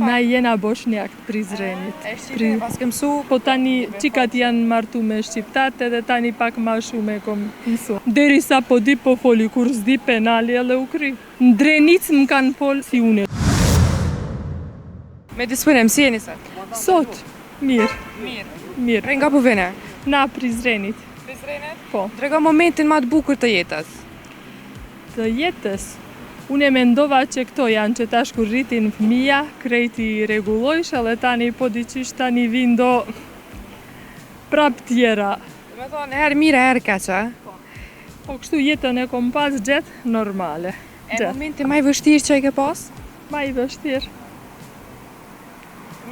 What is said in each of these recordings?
Na jena Boshnjak të Prizrenit. E shqipe, pas ke mësu? Po tani qikat janë martu me shqiptat edhe tani pak ma shumë e kom mësu. Derisa po di po foli kur s'di penali edhe u kry. Në Drenic më kanë fol si une. Me dispone, si jeni sot? Sot, mirë, mirë. Prej nga po vene? Na Prizrenit, Prizrenit? po. Trego momentin ma të bukur të jetës. Të jetës, unë e mendova që këto janë që tash kur rritin fëmija, krejti regulojsh, edhe tani po diqysh tani vindo prap tjera. Me thonë, herë mire, herë keqe. Po kështu jetën e kom pas gjithë normale. E momenti ma i vështirë që e ke pas? Ma i vështirë.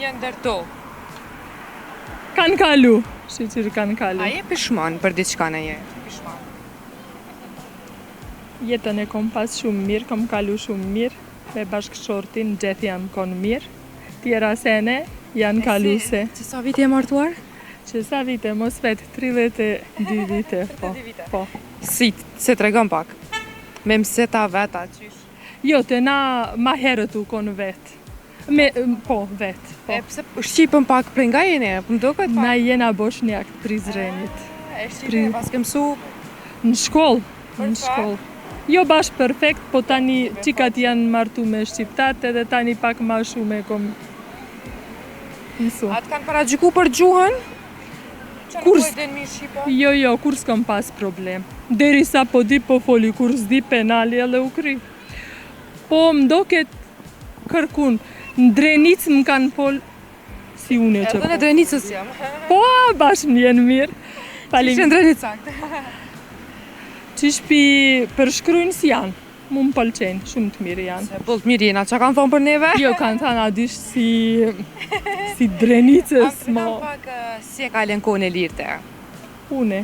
Një ndër to. Kanë kalu, shqyqyr kanë kalu. A je pishman për diçka në je? Jetën e kom pas shumë mirë, kom kalu shumë mirë, me bashkëshortin gjithë janë konë mirë. Tjera sene janë kalu se. Që sa viti e martuar? Që sa vite, mos vetë, 32 vite, po. 32 vite. Po. Si, se tregon pak. Me mëseta veta, qysh? Jo, të na ma herët u konë vetë. Po, vetë. Po. E pse Shqipën pak prej nga jeni? Më duket pak. Na jena Boshnjak të Prizrenit. E shqipe, pas ke mësu? Në shkollë, në shkollë. Jo bashkë perfekt, po tani qikat janë martu me shqiptat edhe tani pak ma shumë e kom mësu. A të kanë paragjyku për gjuhën? Që Kur nuk pojden mirë Shqipën? Jo, kur s'kom pas problem. Derisa po di po foli kur s'di penali edhe u kry. Po m'doket kërkun, në Drenic më kanë fol si une që Edhe në Drenicës jam. Po, bashkë më jenë mirë. Që në Drenicak. Qish pi përshkrujnë si janë, mu më pëlqenë, shumë të mirë janë. Se bëllë të mirë jena, që kanë thonë për neve? Jo, kanë thënë adish si Drenicës, Am pak si e ka len kohën e lirë te? Une.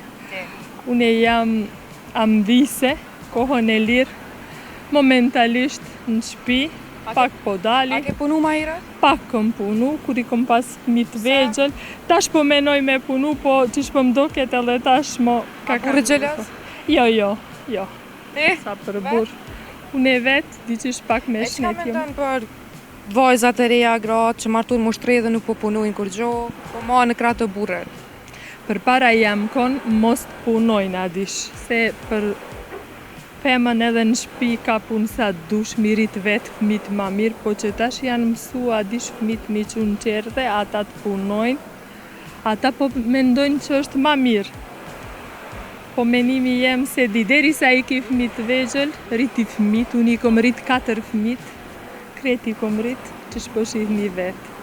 Une jam ambise, kohën e lirë, momentalisht në shpi, pak po dali. A ke punu ma ira? Pak këm punu, kur i kom pas fëmijë të vegjël. Tash po menoj me punu, po qish po m'doket edhe tash mo... Ka burë gjelas? Jo. Ti? Sa për burë. Unë e vetë, diqish pak me E që ka shnet me jom. ndonë për vajzat e reja, gratë, që martuar moshtre dhe nuk po punojnë kur gjo, po ma në kratë të burër? Për para jam kon, mos të punojnë adish, se për femën edhe në shpi ka punë sa dush, mirit vetë fëmit ma mirë, po që tash janë mësu adish fëmit mi qunë qerë dhe ata të punojnë, ata po mendojnë që është ma mirë. Po menimi jem se di, derisa i ki fëmit të vegjël, rriti fëmit, unë i kom rrit 4 fëmit, kreti kom rrit, që shpo shihni vetë.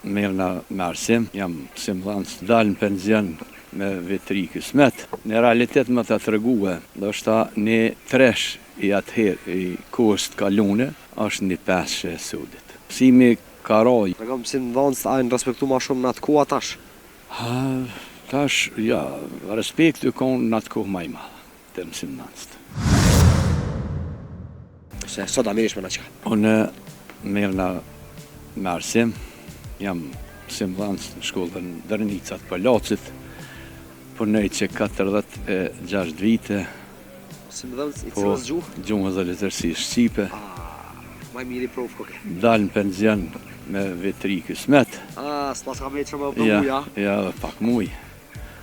Mirë në arsim, jam simëllancë të dalë në penzion me vetëri kësmet. Në realitet më të tregue, do shta një tresh i atëherë i kohës të kalune, është një peshe e sudit. Mësimi karoj. Regam simëllancë të ajnë respektu ma shumë në atë kohë atash? Tash, ja, respekt u konë në atë kohë maj madhe, të mësimëllancët. Se sot a mirish me në qka? Unë mirë në arsim, jam simëllancë në shkollën Dërnicat Palacit, punoj që 46 vite. Simëllancë i Po, cilës gjuhë? gjuhë dhe letërsi shqipe. Maj miri provë koke. Dalë në penzion me vetëri kësmet. S'pas ka me që me përmuja? Ja, pak muj.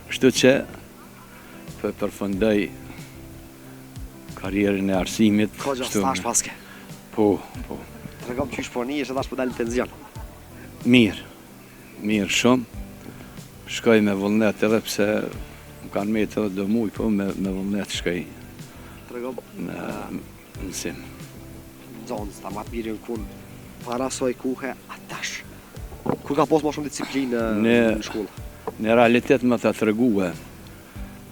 Kështu që përfundoj karierën e arsimit. Ka gja stash paske? Po. Regam që ishë një, ishë dash për dalë në penzion? Mirë shumë. Shkoj me vullnet edhe pse më kanë metë edhe do muj, po me vullnet shkoj në mësim. Zonës, ta matë mirë në kun, para soj kuhe, atash. Ku ka pos ma shumë disciplinë në shkollë? Në realitet më të tregue,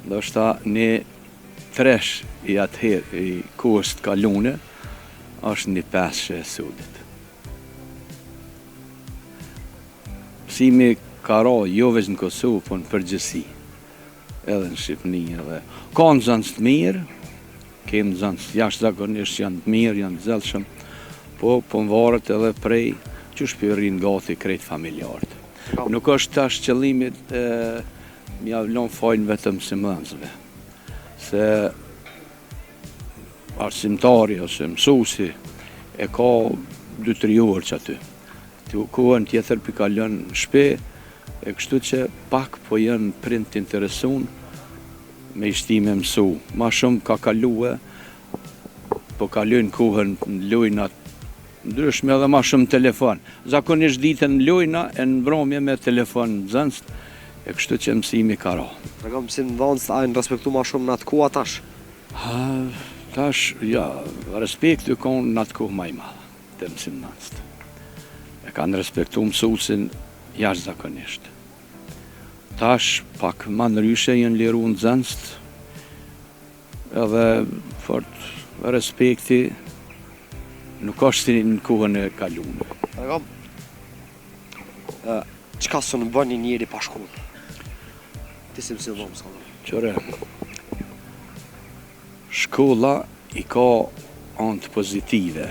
do shta një tresh i atëherë i kohës të kalune, është një peshe e sudit. Mësimi karoj, jo veç në Kosovë, po në përgjësi, edhe në Shqipëni edhe. Ka në zënës të mirë, kemë zënës jashtë zakonisht janë të mirë, janë të zelshëm, po më varet edhe prej që shpjërin gati krejt familjarët. Nuk është tash qëllimit mja vlon fajnë vetëm simëllancëve, se arsimtari ose mësusi e ka 2-3 orë që aty. kohën tjetër për kalon në shpe, e kështu që pak po janë prind të interesun me ishtime mësu. Ma shumë ka kalue, po kalojnë kohën në lojnat ndryshme edhe ma shumë telefon. Zakonisht ditën në lojna e në mbromje me telefon në zënst, e kështu që mësimi ka ra. Rega mësim në dhënës a e në respektu ma shumë në atë kohë tash? Tash, ja, respektu konë në atë kohë ma i madhe, të mësim në dhënst. E kanë respektu mësusin jashtë zakonisht. Tash, pak ma ndryshe jenë liru në zënst, edhe fort respekti nuk është në kohën e kalume. Rega, qka së në bën një njeri pa shkollë? Ti si mësim dhëmë s'ka dhe? Qëre, shkolla i ka antë pozitive,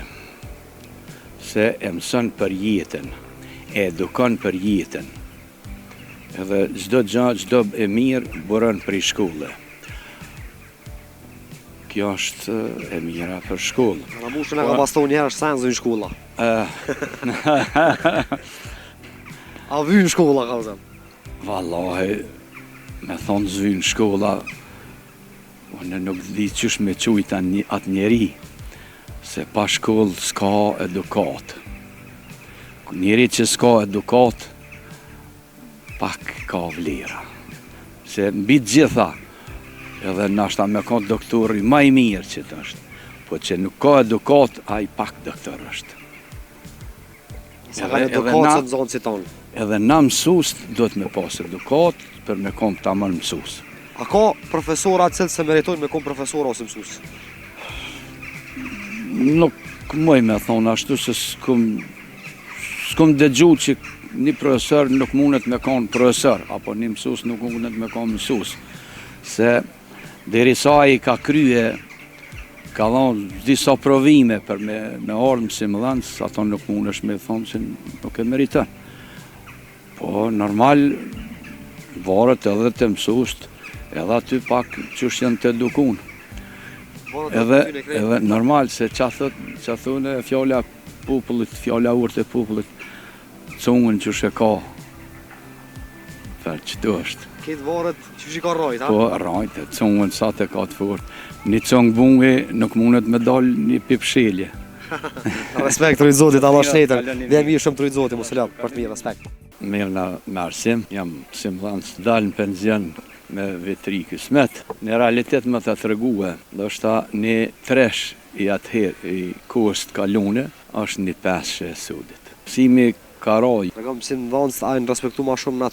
se e mësën për jetën, e edukon për jetën, edhe çdo gjë, çdo e mirë bërën për i shkolle. Kjo është e mira për shkollë. Në mushën e ka pastu njerë është senzu në shkolla. A vynë shkolla, ka vëzëm? Vallahi, me thonë zvynë shkolla, unë nuk di qysh me qujta atë njeri, se pa shkollë s'ka edukat. Njeri që s'ka edukat, pak ka vlera. Se mbi gjitha, edhe nashta me ka doktori ma i mirë që të është, po që nuk ka edukat, a i pak doktor është. Sa ka edukat së në zonë si tonë? Edhe na mësus do të me pas edukat për me kom të amën mësus. A ka profesora cilë se meritojnë me kom profesora ose mësus? Nuk mëj me thonë ashtu se s'kum dëgju që një profesor nuk mundet me kon profesor, apo një mësus nuk mundet me kon mësus. Se derisa i ka krye, ka dhonë disa provime për me ardhë mësim dhënës, ato nuk mundesh me thonë që nuk e meriton. Po, normal, varet edhe të mësust, edhe aty pak qësh janë të edukun. Edhe normal, se që thune fjalla popullit, fjalla urtë e popullit, cungën qësh e ka, për që të është. Këtë varet qësh i ka rajt, ha? Po, rajt, cungën sa të ka të fort. Një cungë bungi nuk mundet me dalë një pipshelje. Respekt, trujt zotit, Allah shtetër. Dhe mirë shumë trujt zotit, musulat, për të mirë, respekt. Mirë me arsim, jam mësim dhënës të dalë në penzion me vetëri kësmet. Në realitet më të tregue, do shta një tresh i atëherë i kohës të kalune, është një peshë e sudit. Mësimi ka roj. Rega mësim dhënës a e në respektu ma shumë në atë